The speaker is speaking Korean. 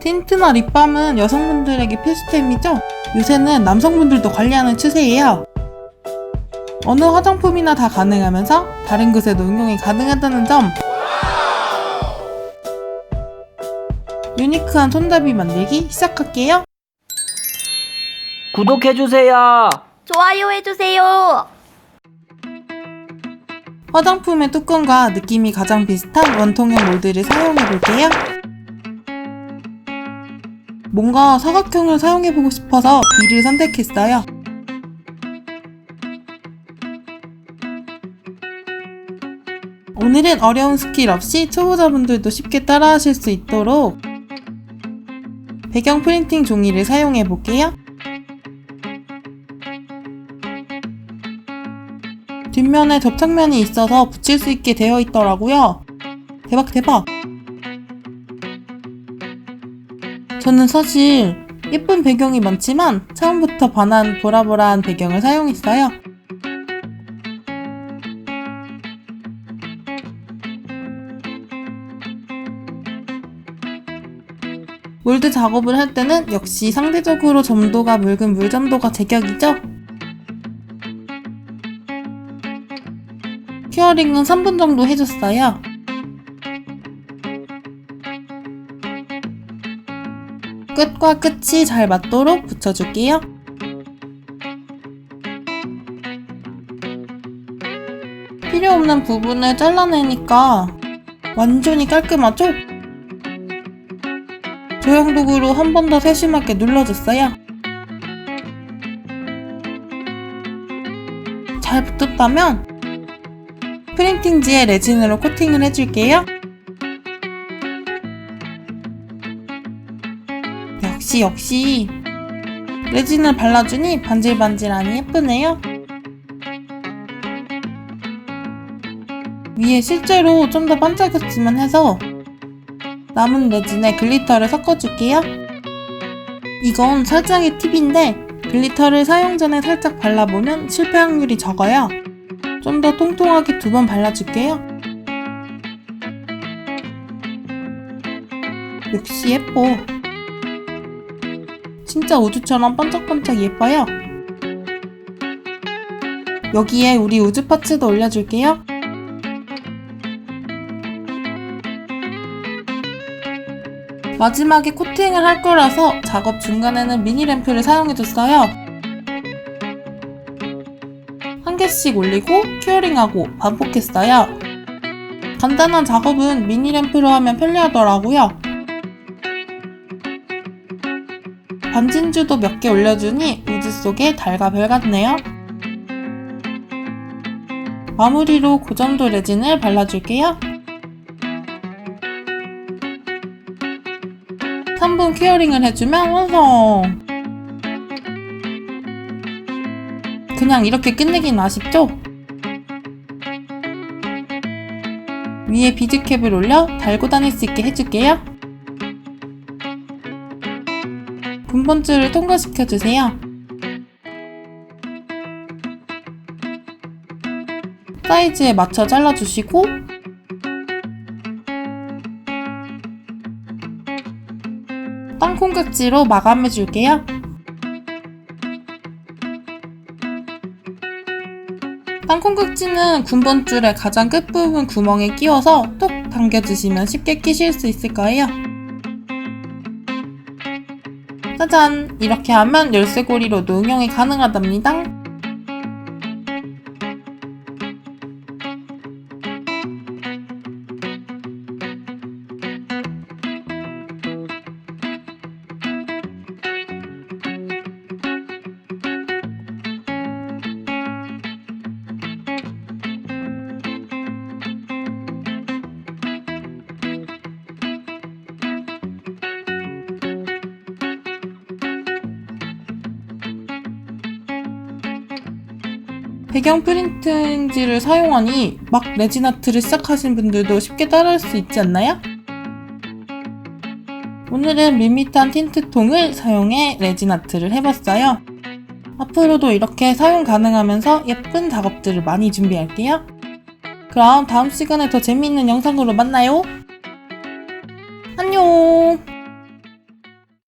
틴트나 립밤은 여성분들에게 필수템이죠? 요새는 남성분들도 관리하는 추세예요. 어느 화장품이나 다 가능하면서 다른 곳에도 응용이 가능하다는 점. 유니크한 손잡이 만들기 시작할게요. 구독해주세요. 좋아요 해주세요. 화장품의 뚜껑과 느낌이 가장 비슷한 원통형 몰드를 사용해볼게요. 뭔가 사각형을 사용해보고 싶어서 B를 선택했어요. 오늘은 어려운 스킬 없이 초보자분들도 쉽게 따라하실 수 있도록 배경 프린팅 종이를 사용해볼게요. 뒷면에 접착면이 있어서 붙일 수 있게 되어 있더라고요. 대박! 저는 사실 예쁜 배경이 많지만 처음부터 반한 보라보라한 배경을 사용했어요. 몰드 작업을 할 때는 역시 상대적으로 점도가 묽은 물점도가 제격이죠? 큐어링은 3분 정도 해줬어요. 끝과 끝이 잘 맞도록 붙여줄게요. 필요 없는 부분을 잘라내니까 완전히 깔끔하죠? 조형도구로 한 번 더 세심하게 눌러줬어요. 잘 붙었다면 프린팅지에 레진으로 코팅을 해줄게요. 역시 레진을 발라주니 반질반질하니 예쁘네요. 위에 실제로 좀 더 반짝였으면 해서 남은 레진에 글리터를 섞어줄게요. 이건 살짝의 팁인데 글리터를 사용 전에 살짝 발라보면 실패 확률이 적어요. 좀 더 통통하게 2번 발라줄게요. 역시 예뻐. 진짜 우주처럼 반짝반짝 예뻐요. 여기에 우리 우주 파츠도 올려줄게요. 마지막에 코팅을 할 거라서 작업 중간에는 미니 램프를 사용해줬어요. 한 개씩 올리고 큐어링하고 반복했어요. 간단한 작업은 미니 램프로 하면 편리하더라고요. 반진주도 몇 개 올려주니 우주 속의 달과 별 같네요. 마무리로 고점도 레진을 발라줄게요. 3분 큐어링을 해주면 완성! 그냥 이렇게 끝내긴 아쉽죠? 위에 비즈캡을 올려 달고 다닐 수 있게 해줄게요. 군번줄을 통과시켜주세요. 사이즈에 맞춰 잘라주시고 땅콩깍지로 마감해줄게요. 땅콩깍지는 군번줄의 가장 끝부분 구멍에 끼워서 톡 당겨주시면 쉽게 끼실 수 있을 거예요. 짜잔! 이렇게 하면 열쇠고리로도 응용이 가능하답니다. 배경 프린팅지를 사용하니 막 레진 아트를 시작하신 분들도 쉽게 따라할 수 있지 않나요? 오늘은 밋밋한 틴트통을 사용해 레진 아트를 해봤어요. 앞으로도 이렇게 사용 가능하면서 예쁜 작업들을 많이 준비할게요. 그럼 다음 시간에 더 재미있는 영상으로 만나요. 안녕!